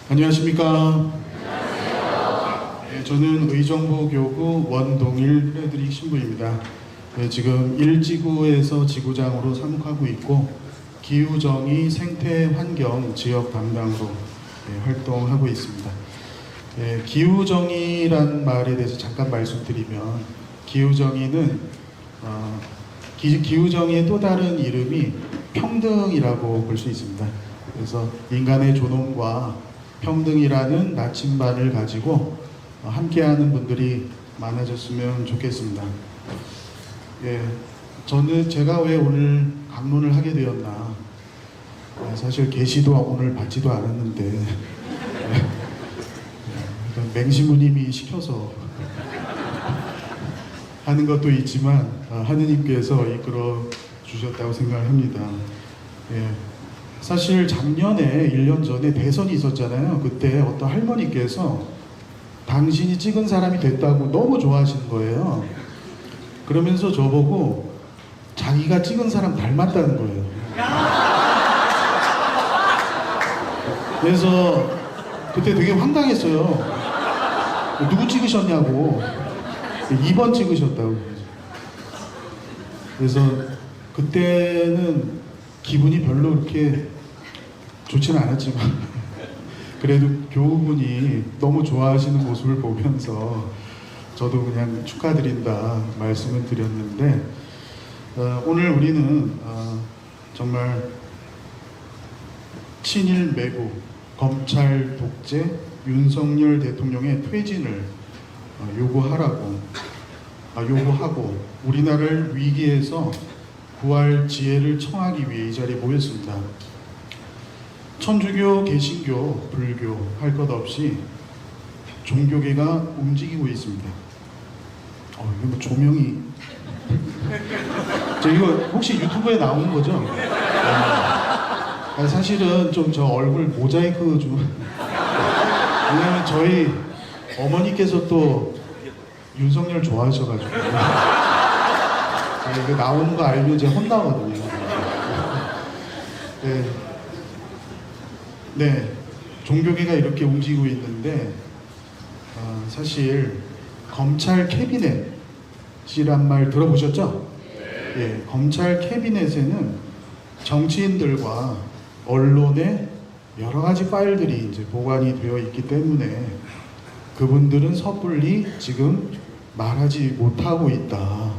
안녕하십니까. 네, 저는 의정부교구 원동일 프레드릭 신부입니다. 네, 지금 1지구에서 지구장으로 사목하고 있고 기후정의 생태환경 지역 담당으로 활동하고 있습니다. 기후정의란 말에 대해서 잠깐 말씀드리면 기후정의는 기후정의의 또 다른 이름이 평등이라고 볼 수 있습니다. 그래서 인간의 존엄과 평등이라는 나침반을 가지고 함께하는 분들이 많아졌으면 좋겠습니다. 저는 제가 왜 오늘 강론을 하게 되었나, 사실 계시도 오늘 받지도 않았는데 맹신부님이 시켜서 하는 것도 있지만 하느님께서 이끌어 주셨다고 생각을 합니다. 사실 작년에 1년 전에 대선이 있었잖아요. 그때 어떤 할머니께서 당신이 찍은 사람이 됐다고 너무 좋아하시는 거예요. 그러면서 저보고 자기가 찍은 사람 닮았다는 거예요. 그래서 그때 되게 황당했어요. 누구 찍으셨냐고. 2번 찍으셨다고. 그래서 그때는 기분이 별로 그렇게 좋지는 않았지만 그래도 교우분이 너무 좋아하시는 모습을 보면서 저도 그냥 축하드린다 말씀을 드렸는데, 오늘 우리는 정말 친일 매국, 검찰 독재, 윤석열 대통령의 퇴진을 요구하고 우리나라를 위기에서 구할 지혜를 청하기 위해 이 자리에 모였습니다. 천주교, 개신교, 불교 할 것 없이 종교계가 움직이고 있습니다. 이거 뭐 조명이 이거 혹시 유튜브에 나오는 거죠? 사실은 좀 저 얼굴 모자이크 좀 왜냐면 저희 어머니께서 또 윤석열 좋아하셔가지고 이거 나오는 거 알면 제가 혼나거든요. 네, 종교계가 이렇게 움직이고 있는데 사실 검찰 캐비넷이란 말 들어보셨죠? 검찰 캐비넷에는 정치인들과 언론의 여러 가지 파일들이 이제 보관이 되어 있기 때문에 그분들은 섣불리 지금 말하지 못하고 있다.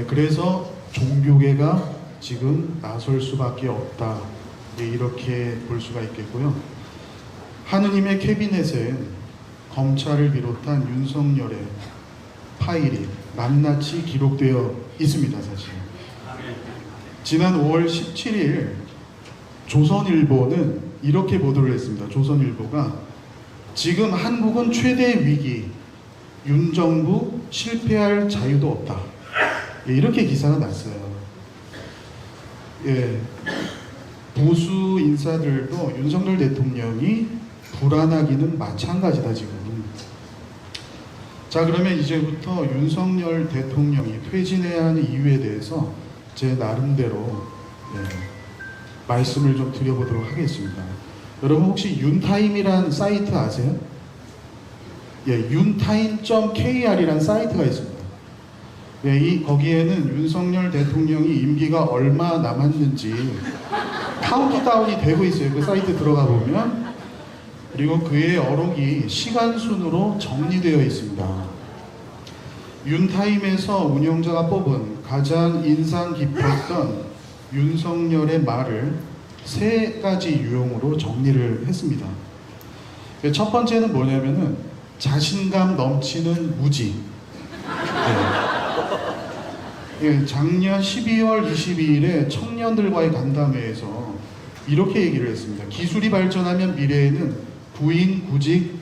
그래서 종교계가 지금 나설 수밖에 없다. 이렇게 볼 수가 있겠고요. 하느님의 캐비넷엔 검찰을 비롯한 윤석열의 파일이 낱낱이 기록되어 있습니다. 사실 지난 5월 17일 조선일보는 이렇게 보도를 했습니다. 조선일보가 지금 한국은 최대 위기, 윤 정부 실패할 자유도 없다. 이렇게 기사가 났어요. 보수 인사들도 윤석열 대통령이 불안하기는 마찬가지다 지금. 자, 그러면 이제부터 윤석열 대통령이 퇴진해야 하는 이유에 대해서 제 나름대로 말씀을 좀 드려보도록 하겠습니다. 여러분 혹시 윤타임이란 사이트 아세요? 윤타임.kr이란 사이트가 있습니다. 거기에는 윤석열 대통령이 임기가 얼마 남았는지 카운트다운이 되고 있어요. 그 사이트 들어가 보면. 그리고 그의 어록이 시간순으로 정리되어 있습니다. 윤타임에서 운영자가 뽑은 가장 인상 깊었던 윤석열의 말을 3가지 유형으로 정리를 했습니다. 첫 번째는 뭐냐면은 자신감 넘치는 무지. 작년 12월 22일에 청년들과의 간담회에서 이렇게 얘기를 했습니다. 기술이 발전하면 미래에는 구인 구직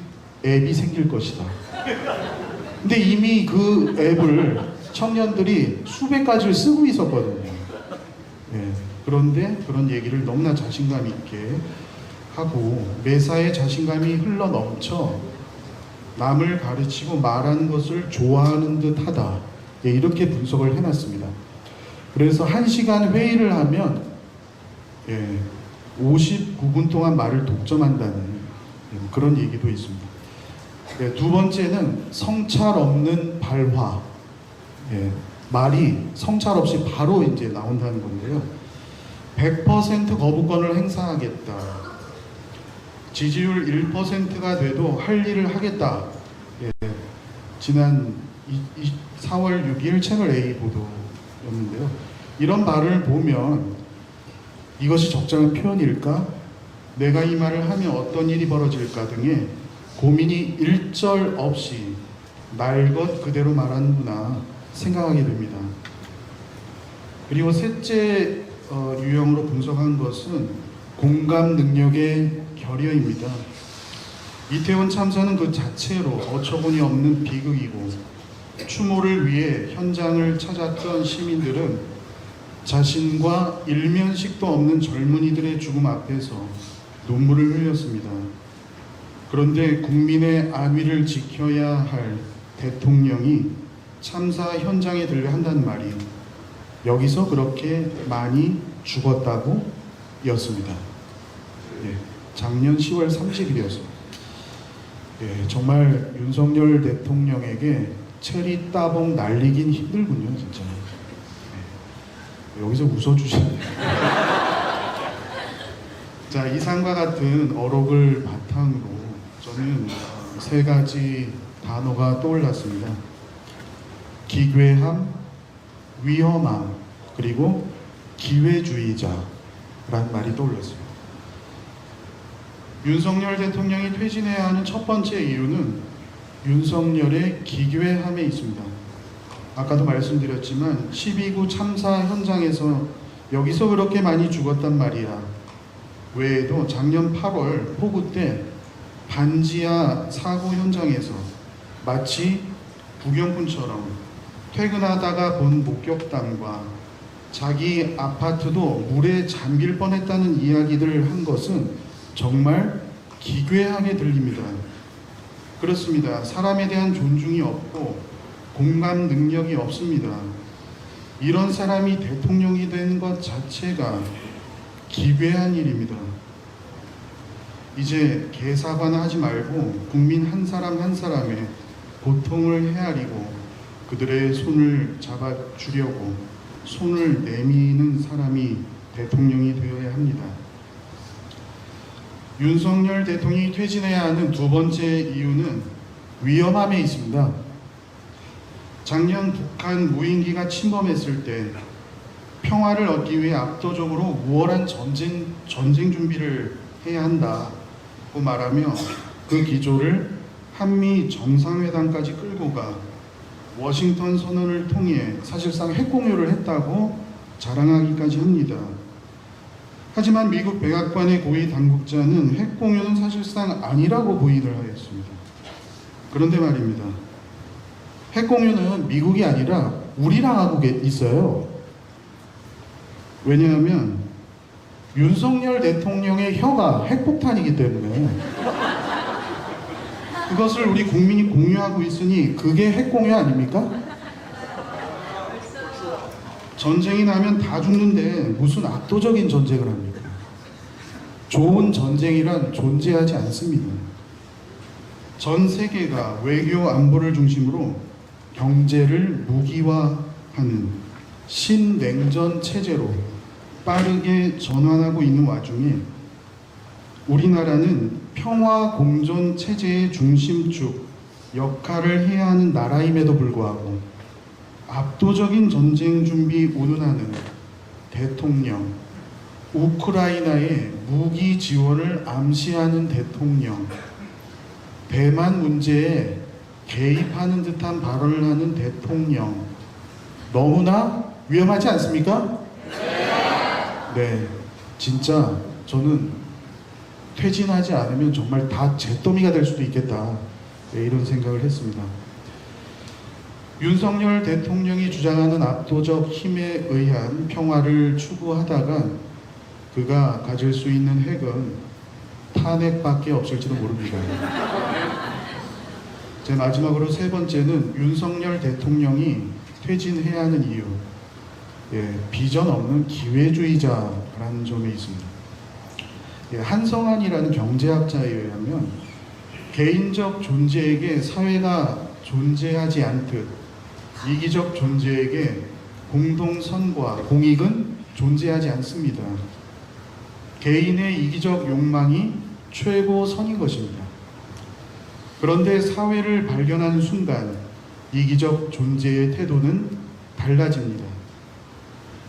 앱이 생길 것이다. 근데 이미 그 앱을 청년들이 수백 가지를 쓰고 있었거든요. 그런데 그런 얘기를 너무나 자신감 있게 하고 매사에 자신감이 흘러 넘쳐 남을 가르치고 말하는 것을 좋아하는 듯 하다. 이렇게 분석을 해놨습니다. 그래서 1시간 회의를 하면 59분 동안 말을 독점한다는 그런 얘기도 있습니다. 네, 두 번째는 성찰 없는 발화. 말이 성찰 없이 바로 이제 나온다는 건데요. 100% 거부권을 행사하겠다. 지지율 1%가 돼도 할 일을 하겠다. 지난 4월 6일 채널A 보도였는데요. 이런 말을 보면 이것이 적절한 표현일까? 내가 이 말을 하면 어떤 일이 벌어질까 등의 고민이 일절 없이 날 것 그대로 말하는구나 생각하게 됩니다. 그리고 셋째 유형으로 분석한 것은 공감 능력의 결여입니다. 이태원 참사는 그 자체로 어처구니 없는 비극이고 추모를 위해 현장을 찾았던 시민들은 자신과 일면식도 없는 젊은이들의 죽음 앞에서 눈물을 흘렸습니다. 그런데 국민의 안위를 지켜야 할 대통령이 참사 현장에 들려 한다는 말이 여기서 그렇게 많이 죽었다고 였습니다. 작년 10월 30일이었습니다. 정말 윤석열 대통령에게 체리 따봉 날리긴 힘들군요, 진짜. 여기서 웃어주시네요. 자, 이상과 같은 어록을 바탕으로 저는 세 가지 단어가 떠올랐습니다. 기괴함, 위험함, 그리고 기회주의자라는 말이 떠올랐습니다. 윤석열 대통령이 퇴진해야 하는 첫 번째 이유는 윤석열의 기괴함에 있습니다. 아까도 말씀드렸지만 12구 참사 현장에서 여기서 그렇게 많이 죽었단 말이야 외에도 작년 8월 폭우 때 반지하 사고 현장에서 마치 구경꾼처럼 퇴근하다가 본 목격담과 자기 아파트도 물에 잠길 뻔했다는 이야기들을 한 것은 정말 기괴하게 들립니다. 그렇습니다. 사람에 대한 존중이 없고 공감 능력이 없습니다. 이런 사람이 대통령이 된 것 자체가 기괴한 일입니다. 이제 개사과나 하지 말고 국민 한 사람 한 사람의 고통을 헤아리고 그들의 손을 잡아주려고 손을 내미는 사람이 대통령이 되어야 합니다. 윤석열 대통령이 퇴진해야 하는 두 번째 이유는 위험함에 있습니다. 작년 북한 무인기가 침범했을 때 평화를 얻기 위해 압도적으로 우월한 전쟁 준비를 해야 한다고 말하며 그 기조를 한미 정상회담까지 끌고 가 워싱턴 선언을 통해 사실상 핵공유를 했다고 자랑하기까지 합니다. 하지만 미국 백악관의 고위 당국자는 핵공유는 사실상 아니라고 부인을 하였습니다. 그런데 말입니다. 핵공유는 미국이 아니라 우리랑 하고 있어요. 왜냐하면 윤석열 대통령의 혀가 핵폭탄이기 때문에 그것을 우리 국민이 공유하고 있으니 그게 핵공유 아닙니까? 전쟁이 나면 다 죽는데 무슨 압도적인 전쟁을 합니까? 좋은 전쟁이란 존재하지 않습니다. 전 세계가 외교 안보를 중심으로 경제를 무기화하는 신냉전 체제로 빠르게 전환하고 있는 와중에 우리나라는 평화 공존 체제의 중심축 역할을 해야 하는 나라임에도 불구하고 압도적인 전쟁 준비 운운하는 대통령, 우크라이나의 무기 지원을 암시하는 대통령, 대만 문제에 개입하는 듯한 발언을 하는 대통령, 너무나 위험하지 않습니까? 네, 진짜 저는 퇴진하지 않으면 정말 다 잿더미가 될 수도 있겠다, 이런 생각을 했습니다. 윤석열 대통령이 주장하는 압도적 힘에 의한 평화를 추구하다가 그가 가질 수 있는 핵은 탄핵밖에 없을지도 모릅니다. 제 마지막으로 세 번째는 윤석열 대통령이 퇴진해야 하는 이유, 비전 없는 기회주의자라는 점에 있습니다. 한성환이라는 경제학자에 의하면 개인적 존재에게 사회가 존재하지 않듯 이기적 존재에게 공동선과 공익은 존재하지 않습니다. 개인의 이기적 욕망이 최고선인 것입니다. 그런데 사회를 발견하는 순간 이기적 존재의 태도는 달라집니다.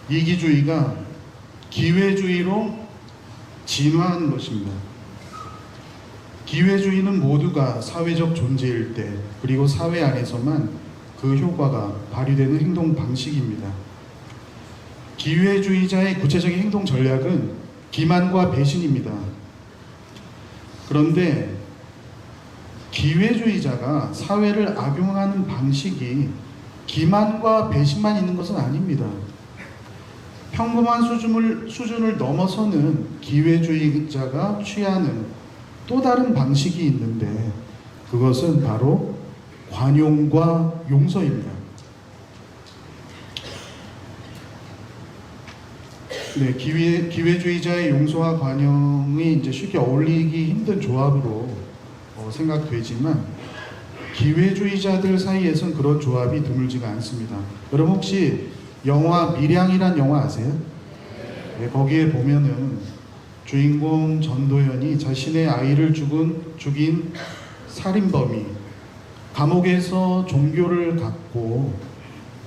이기주의가 기회주의로 진화하는 것입니다. 기회주의는 모두가 사회적 존재일 때, 그리고 사회 안에서만 그 효과가 발휘되는 행동 방식입니다. 기회주의자의 구체적인 행동 전략은 기만과 배신입니다. 그런데 기회주의자가 사회를 악용하는 방식이 기만과 배신만 있는 것은 아닙니다. 평범한 수준을 넘어서는 기회주의자가 취하는 또 다른 방식이 있는데 그것은 바로 관용과 용서입니다. 네, 기회주의자의 용서와 관용이 이제 쉽게 어울리기 힘든 조합으로 생각되지만 기회주의자들 사이에선 그런 조합이 드물지가 않습니다. 여러분 혹시 영화 밀양이란 영화 아세요? 네, 거기에 보면은 주인공 전도연이 자신의 아이를 죽인 살인범이 감옥에서 종교를 갖고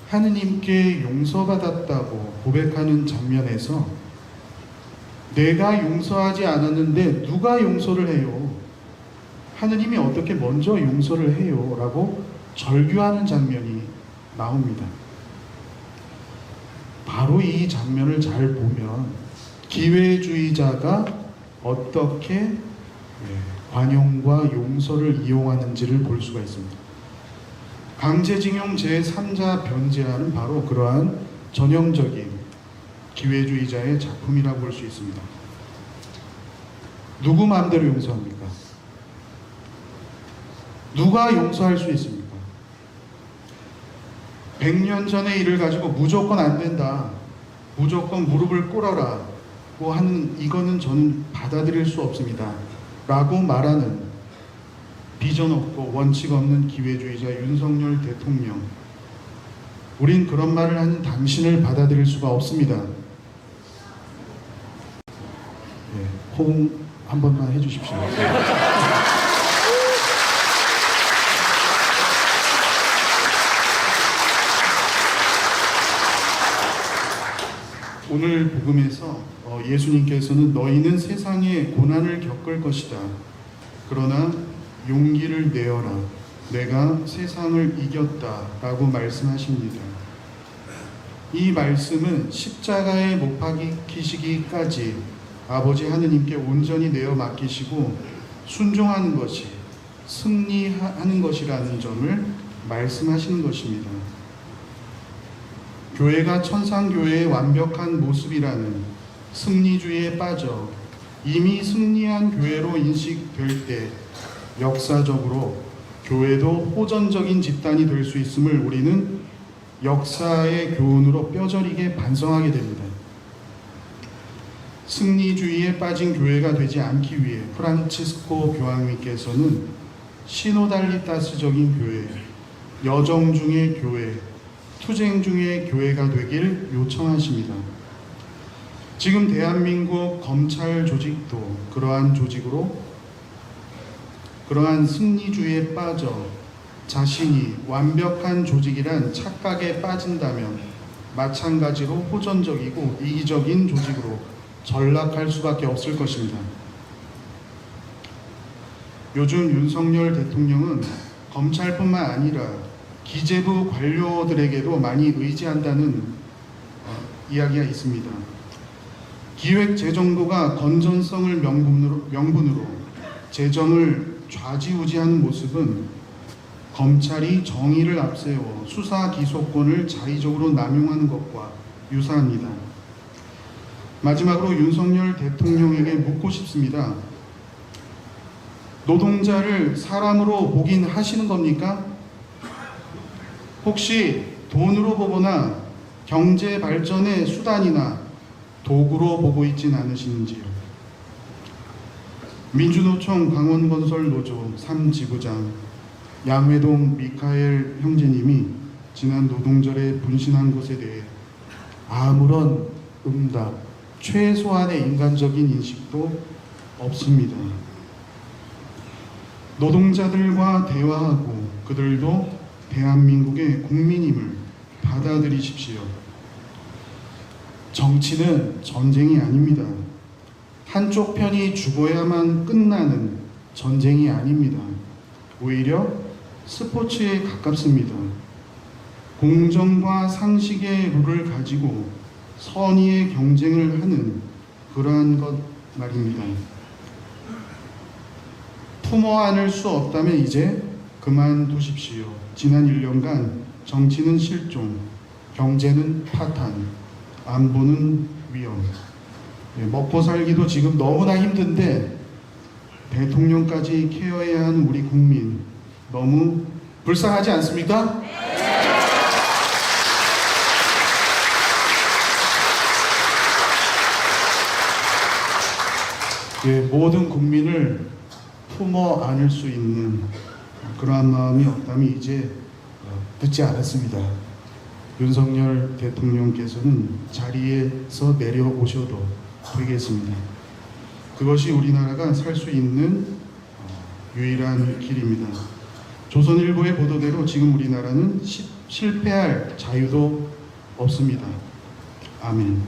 하느님께 용서받았다고 고백하는 장면에서 내가 용서하지 않았는데 누가 용서를 해요? 하느님이 어떻게 먼저 용서를 해요? 라고 절규하는 장면이 나옵니다. 바로 이 장면을 잘 보면 기회주의자가 어떻게 관용과 용서를 이용하는지를 볼 수가 있습니다. 강제징용 제3자 변제안은 바로 그러한 전형적인 기회주의자의 작품이라고 볼 수 있습니다. 누구 마음대로 용서합니까? 누가 용서할 수 있습니까? 100년 전의 일을 가지고 무조건 안 된다, 무조건 무릎을 꿇어라 고 하는 이거는 저는 받아들일 수 없습니다 라고 말하는 비전 없고 원칙 없는 기회주의자 윤석열 대통령, 우린 그런 말을 하는 당신을 받아들일 수가 없습니다. 네, 호응 한 번만 해주십시오. 오늘 복음에서 예수님께서는 너희는 세상에 고난을 겪을 것이다. 그러나 용기를 내어라. 내가 세상을 이겼다. 라고 말씀하십니다. 이 말씀은 십자가에 못 박히시기까지 아버지 하느님께 온전히 내어 맡기시고 순종하는 것이 승리하는 것이라는 점을 말씀하시는 것입니다. 교회가 천상교회의 완벽한 모습이라는 승리주의에 빠져 이미 승리한 교회로 인식될 때 역사적으로 교회도 호전적인 집단이 될 수 있음을 우리는 역사의 교훈으로 뼈저리게 반성하게 됩니다. 승리주의에 빠진 교회가 되지 않기 위해 프란치스코 교황님께서는 시노달리타스적인 교회, 여정 중의 교회, 투쟁 중의 교회가 되길 요청하십니다. 지금 대한민국 검찰 조직도 그러한 조직으로 그러한 승리주의에 빠져 자신이 완벽한 조직이란 착각에 빠진다면 마찬가지로 호전적이고 이기적인 조직으로 전락할 수밖에 없을 것입니다. 요즘 윤석열 대통령은 검찰뿐만 아니라 기재부 관료들에게도 많이 의지한다는 이야기가 있습니다. 기획재정부가 건전성을 명분으로 재정을 좌지우지하는 모습은 검찰이 정의를 앞세워 수사 기소권을 자의적으로 남용하는 것과 유사합니다. 마지막으로 윤석열 대통령에게 묻고 싶습니다. 노동자를 사람으로 보긴 하시는 겁니까? 혹시 돈으로 보거나 경제 발전의 수단이나 도구로 보고 있진 않으시는지요? 민주노총 강원건설노조 3지부장 양회동 미카엘 형제님이 지난 노동절에 분신한 것에 대해 아무런 응답, 최소한의 인간적인 인식도 없습니다. 노동자들과 대화하고 그들도 대한민국의 국민임을 받아들이십시오. 정치는 전쟁이 아닙니다. 한쪽 편이 죽어야만 끝나는 전쟁이 아닙니다. 오히려 스포츠에 가깝습니다. 공정과 상식의 룰을 가지고 선의의 경쟁을 하는 그러한 것 말입니다. 품어 안을 수 없다면 이제 그만두십시오. 지난 1년간 정치는 실종, 경제는 파탄, 안보는 위험. 먹고 살기도 지금 너무나 힘든데 대통령까지 케어해야 하는 우리 국민 너무 불쌍하지 않습니까? 모든 국민을 품어 안을 수 있는 그러한 마음이 없다면 이제 듣지 않았습니다. 윤석열 대통령께서는 자리에서 내려오셔도 되겠습니다. 그것이 우리나라가 살 수 있는 유일한 길입니다. 조선일보의 보도대로 지금 우리나라는 실패할 자유도 없습니다. 아멘.